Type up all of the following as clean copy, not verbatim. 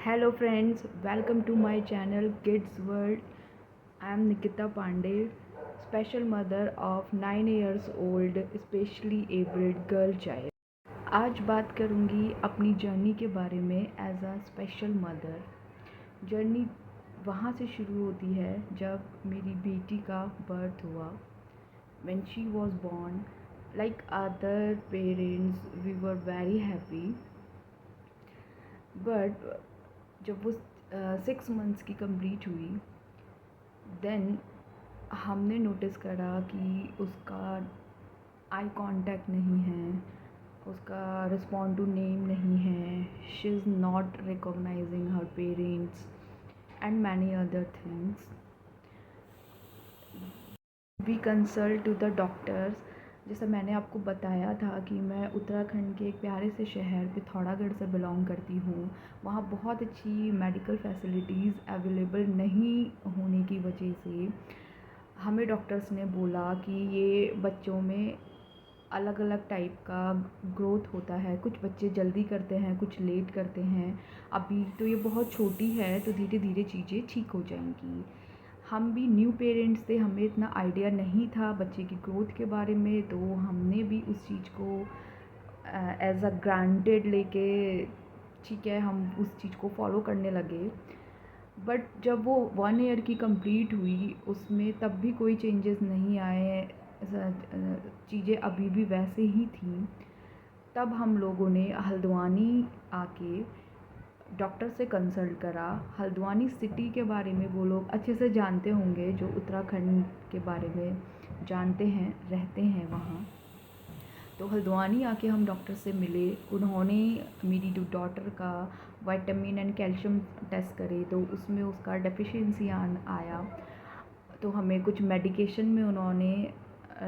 Hello friends, welcome to my channel Kids World. I am Nikita Pandey, special mother of 9 years old specially abled girl child. आज बात करूँगी अपनी journey के बारे में as a special mother. Journey वहाँ से शुरू होती है जब मेरी बेटी का बर्थ हुआ। When she was born, like other parents, we were very happy. But जब वो 6 मंथ्स की कंप्लीट हुई, देन हमने नोटिस करा कि उसका आई कांटेक्ट नहीं है, उसका रिस्पॉन्ड टू नेम नहीं है, she is not recognizing her parents and many other things. We consult to the doctors. जैसा मैंने आपको बताया था कि मैं उत्तराखंड के एक प्यारे से शहर पिथौरागढ़ से बिलोंग करती हूँ। वहाँ बहुत अच्छी मेडिकल फैसिलिटीज़ अवेलेबल नहीं होने की वजह से हमें डॉक्टर्स ने बोला कि ये बच्चों में अलग अलग टाइप का ग्रोथ होता है। कुछ बच्चे जल्दी करते हैं, कुछ लेट करते हैं। अभी तो ये बहुत छोटी है, तो धीरे धीरे चीज़ें ठीक हो जाएंगी। हम भी न्यू पेरेंट्स थे, हमें इतना आइडिया नहीं था बच्चे की ग्रोथ के बारे में, तो हमने भी उस चीज़ को एज अ ग्रांटेड लेके ठीक है हम उस चीज़ को फॉलो करने लगे। बट जब वो 1 ईयर की कंप्लीट हुई उसमें तब भी कोई चेंजेस नहीं आए, चीज़ें अभी भी वैसे ही थी। तब हम लोगों ने हल्द्वानी आके डॉक्टर से कंसल्ट करा। हल्द्वानी सिटी के बारे में वो लोग अच्छे से जानते होंगे जो उत्तराखंड के बारे में जानते हैं, रहते हैं वहाँ। तो हल्द्वानी आके हम डॉक्टर से मिले। उन्होंने मेरी डॉटर का विटामिन एंड कैल्शियम टेस्ट करे, तो उसमें उसका डेफिशिएंसी आया। तो हमें कुछ मेडिकेशन में उन्होंने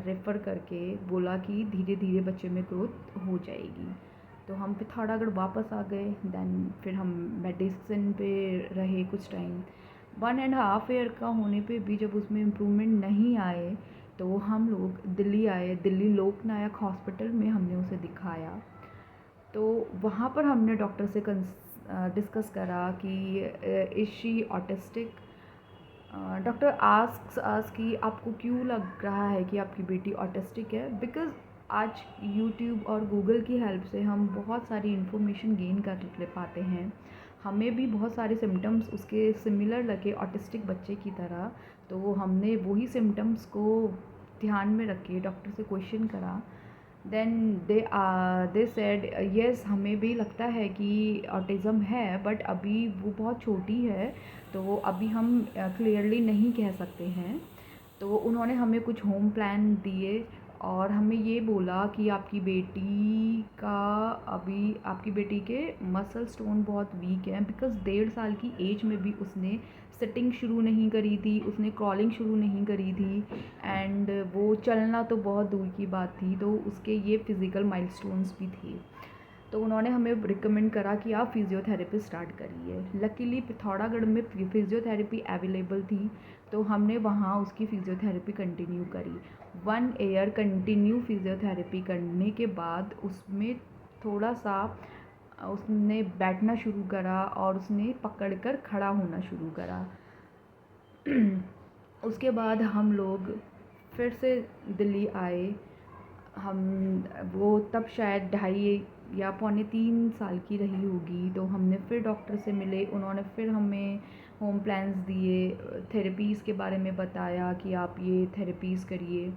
रेफ़र करके बोला कि धीरे धीरे बच्चे में ग्रोथ हो जाएगी। तो हम पिथौरागढ़ वापस आ गए। देन फिर हम मेडिसिन पे रहे कुछ टाइम। 1.5 ईयर का होने पे भी जब उसमें इम्प्रूवमेंट नहीं आए, तो हम लोग दिल्ली आए। दिल्ली लोकनायक हॉस्पिटल में हमने उसे दिखाया। तो वहाँ पर हमने डॉक्टर से डिस्कस करा कि is she autistic. Doctor asks us कि आपको क्यों लग रहा है कि आपकी बेटी ऑटिस्टिक है। बिकॉज़ आज यूट्यूब और गूगल की हेल्प से हम बहुत सारी इन्फॉर्मेशन गेन कर ले पाते हैं। हमें भी बहुत सारे सिम्टम्स उसके सिमिलर लगे ऑटिस्टिक बच्चे की तरह, तो हमने वही सिम्टम्स को ध्यान में रख के डॉक्टर से क्वेश्चन करा। देन दे सेड येस, हमें भी लगता है कि ऑटिज़म है, बट अभी वो बहुत छोटी है, तो अभी हम क्लियरली नहीं कह सकते हैं। तो उन्होंने हमें कुछ होम प्लान दिए और हमें ये बोला कि आपकी बेटी के मसल स्टोन बहुत वीक हैं। बिकॉज़ 1.5 साल की एज में भी उसने सिटिंग शुरू नहीं करी थी, उसने क्रॉलिंग शुरू नहीं करी थी, एंड वो चलना तो बहुत दूर की बात थी। तो उसके ये फिज़िकल माइलस्टोन्स भी थे। तो उन्होंने हमें रिकमेंड करा कि आप फ़िज़ियोथेरेपी स्टार्ट करिए। लकीली पिथौरागढ़ में फ़िज़ियोथेरेपी अवेलेबल थी, तो हमने वहाँ उसकी फ़िज़ियोथेरेपी कंटिन्यू करी। 1 ईयर कंटिन्यू फ़िज़ियोथेरेपी करने के बाद उसमें थोड़ा सा उसने बैठना शुरू करा और उसने पकड़कर खड़ा होना शुरू करा। उसके बाद हम लोग फिर से दिल्ली आए। हम वो तब शायद 2.5 या 3 साल की रही होगी। तो हमने फिर डॉक्टर से मिले। उन्होंने फिर हमें होम प्लान्स दिए, थेरेपीज़ के बारे में बताया कि आप ये थेरेपीज़ करिए।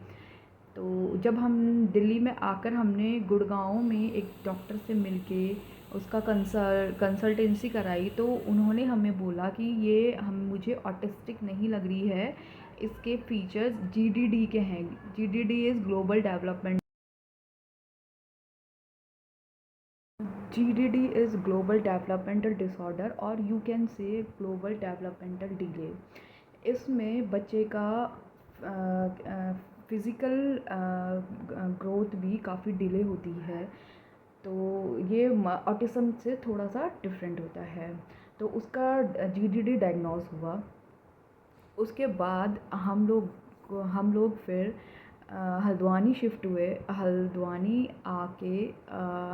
तो जब हम दिल्ली में आकर हमने गुड़गांव में एक डॉक्टर से मिलके उसका कंसल्टेंसी कराई, तो उन्होंने हमें बोला कि ये मुझे ऑटिस्टिक नहीं लग रही है, इसके फीचर्स जीडीडी के हैं। GDD is global development GDD is global developmental disorder, और you can say global developmental delay. इसमें बच्चे का फिज़िकल ग्रोथ भी काफ़ी डिले होती है। तो ये ऑटिज़म से थोड़ा सा डिफरेंट होता है। तो उसका जीडीडी डायग्नोज हुआ। उसके बाद हम लोग फिर हल्द्वानी शिफ्ट हुए। हल्द्वानी आके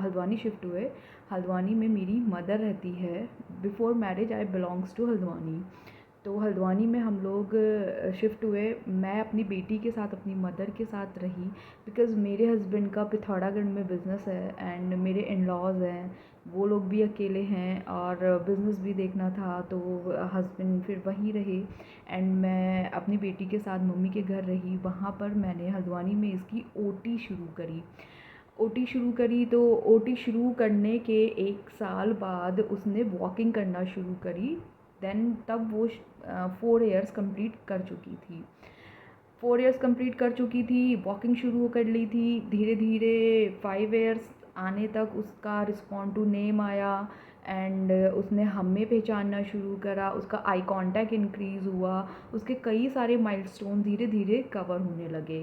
हल्द्वानी शिफ्ट हुए। हल्द्वानी में मेरी मदर रहती है। Before marriage I belongs to Haldwani. तो हल्द्वानी में हम लोग शिफ्ट हुए। मैं अपनी बेटी के साथ, अपनी मदर के साथ रही, बिकॉज़ मेरे हस्बैंड का पिथौरागढ़ में बिज़नेस है एंड मेरे इन-लॉज़ हैं, वो लोग भी अकेले हैं और बिज़नेस भी देखना था, तो हस्बैंड फिर वहीं रहे एंड मैं अपनी बेटी के साथ मम्मी के घर रही। वहाँ पर मैंने हल्द्वानी में इसकी ओटी शुरू करी। ओटी शुरू करी तो ओटी शुरू करने के 1 साल बाद उसने वॉकिंग करना शुरू करी। देन तब वो 4 इयर्स कंप्लीट कर चुकी थी। 4 इयर्स कंप्लीट कर चुकी थी, वॉकिंग शुरू कर ली थी। धीरे धीरे 5 इयर्स आने तक उसका रिस्पॉन्ड टू नेम आया एंड उसने हमें पहचानना शुरू करा, उसका आई कांटेक्ट इंक्रीज़ हुआ, उसके कई सारे माइलस्टोन धीरे धीरे कवर होने लगे।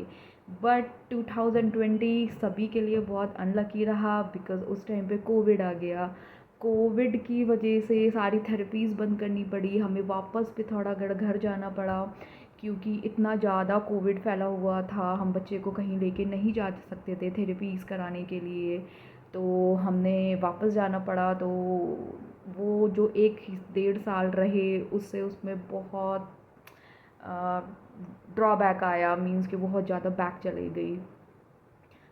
बट 2020 सभी के लिए बहुत अनलकी रहा, बिकॉज़ उस टाइम पे कोविड आ गया। कोविड की वजह से सारी थेरेपीज़ बंद करनी पड़ी, हमें वापस पिथौरागढ़ घर जाना पड़ा, क्योंकि इतना ज़्यादा कोविड फैला हुआ था, हम बच्चे को कहीं लेके नहीं जा सकते थे थेरेपीज़ कराने के लिए, तो हमने वापस जाना पड़ा। तो वो जो 1 डेढ़ साल रहे, उससे उसमें बहुत ड्रॉबैक आया, मीन्स कि बहुत ज़्यादा बैक चली गई।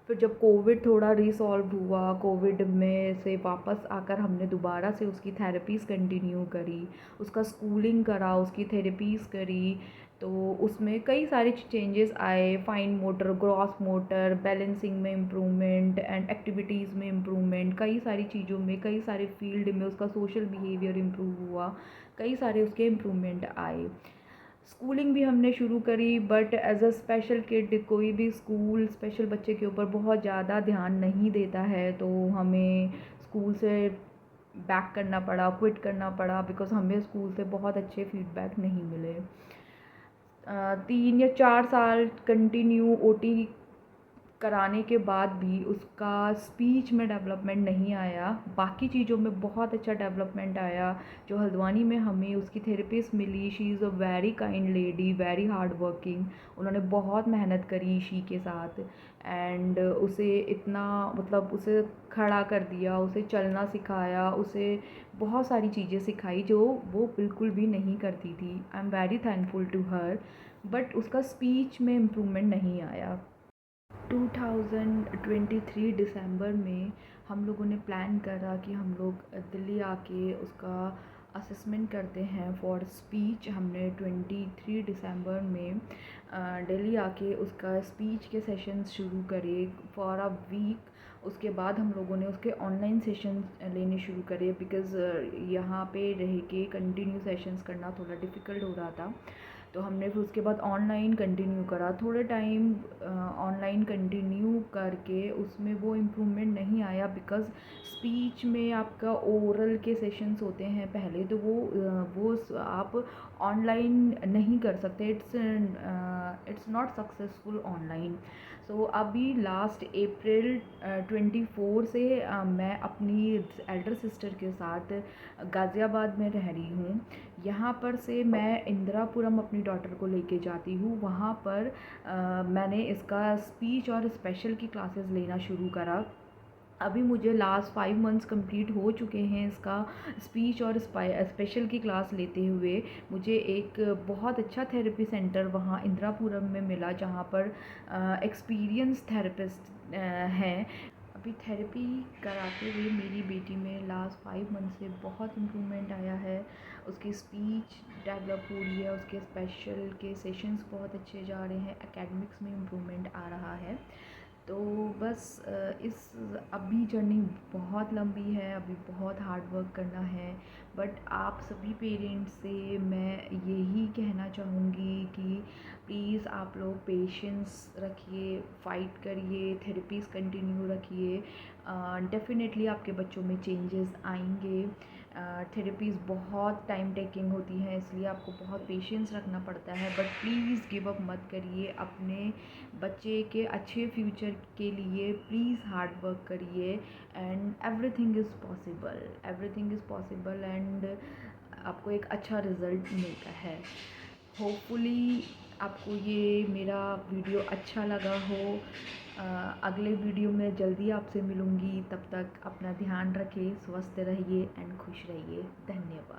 फिर जब कोविड थोड़ा रिसॉल्व हुआ, कोविड में से वापस आकर हमने दोबारा से उसकी थेरेपीज़ कंटिन्यू करी, उसका स्कूलिंग करा, उसकी थेरेपीज़ करी, तो उसमें कई सारे चेंजेस आए। Fine motor, gross motor, balancing में इम्प्रूवमेंट एंड एक्टिविटीज़ में इम्प्रूवमेंट, कई सारी चीज़ों में, कई सारे फील्ड में उसका सोशल बिहेवियर इम्प्रूव हुआ, कई सारे उसके इम्प्रूवमेंट आए। स्कूलिंग भी हमने शुरू करी, but as a special kid कोई भी स्कूल स्पेशल बच्चे के ऊपर बहुत ज़्यादा ध्यान नहीं देता है, तो हमें स्कूल से बैक करना पड़ा, क्विट करना पड़ा, बिकॉज़ हमें स्कूल से बहुत अच्छे फीडबैक नहीं मिले। 3 या 4 साल कंटिन्यू ओटी कराने के बाद भी उसका स्पीच में डेवलपमेंट नहीं आया, बाकी चीज़ों में बहुत अच्छा डेवलपमेंट आया। जो हल्द्वानी में हमें उसकी थेरेपिस्ट मिली, she is a very kind lady, very hard working. उन्होंने बहुत मेहनत करी शी के साथ एंड उसे इतना, मतलब उसे खड़ा कर दिया, उसे चलना सिखाया, उसे बहुत सारी चीज़ें सिखाई जो वो बिल्कुल भी नहीं करती थी। I am very thankful to her, but उसका स्पीच में इम्प्रूवमेंट नहीं आया। 2023 दिसंबर में हम लोगों ने प्लान करा कि हम लोग दिल्ली आके उसका असेसमेंट करते हैं फॉर स्पीच। हमने 23 दिसंबर में दिल्ली आके उसका स्पीच के सेशंस शुरू करे फॉर अ वीक। उसके बाद हम लोगों ने उसके ऑनलाइन सेशंस लेने शुरू करे, बिकॉज़ यहाँ पे रह के कंटिन्यू सेशंस करना थोड़ा डिफ़िकल्ट हो रहा था। तो हमने फिर उसके बाद ऑनलाइन कंटिन्यू करा। थोड़े टाइम ऑनलाइन कंटिन्यू करके उसमें वो इम्प्रूवमेंट नहीं आया, बिकॉज़ स्पीच में आपका ओरल के सेशंस होते हैं पहले, तो वो आप ऑनलाइन नहीं कर सकते। It's not successful online. So अभी लास्ट अप्रैल 24 से मैं अपनी एल्डर सिस्टर के साथ गाज़ियाबाद में रह रही हूँ। यहाँ पर से मैं इंदिरापुरम अपनी डॉटर को लेके जाती हूँ। वहाँ पर मैंने इसका स्पीच और स्पेशल की क्लासेस लेना शुरू करा। अभी मुझे लास्ट 5 मंथ्स कंप्लीट हो चुके हैं इसका स्पीच और स्पेशल की क्लास लेते हुए। मुझे एक बहुत अच्छा थेरेपी सेंटर वहाँ इंदिरापुरम में मिला, जहाँ पर एक्सपीरियंस थेरेपिस्ट हैं। अभी थेरेपी कराते हुए मेरी बेटी में लास्ट 5 मंथ से बहुत इम्प्रूवमेंट आया है। उसकी स्पीच डेवलप हो रही है, उसके स्पेशल के सेशंस बहुत अच्छे जा रहे हैं, एकेडमिक्स में इम्प्रूवमेंट आ रहा है। तो बस इस अभी जर्नी बहुत लंबी है, अभी बहुत हार्ड वर्क करना है, बट आप सभी पेरेंट्स से मैं यही कहना चाहूँगी कि प्लीज़ आप लोग पेशेंस रखिए, फ़ाइट करिए, थेरेपीज़ कंटिन्यू रखिए। डेफ़िनेटली आपके बच्चों में चेंजेस आएंगे। थेरेपीज़ बहुत टाइम टेकिंग होती हैं, इसलिए आपको बहुत पेशेंस रखना पड़ता है, बट प्लीज़ गिव अप मत करिए। अपने बच्चे के अच्छे फ्यूचर के लिए प्लीज़ हार्ड वर्क करिए and everything is possible, everything is possible and आपको एक अच्छा रिज़ल्ट मिलता है। होपफुली आपको ये मेरा वीडियो अच्छा लगा हो। अगले वीडियो में जल्दी आपसे मिलूँगी, तब तक अपना ध्यान रखें, स्वस्थ रहिए एंड खुश रहिए। धन्यवाद।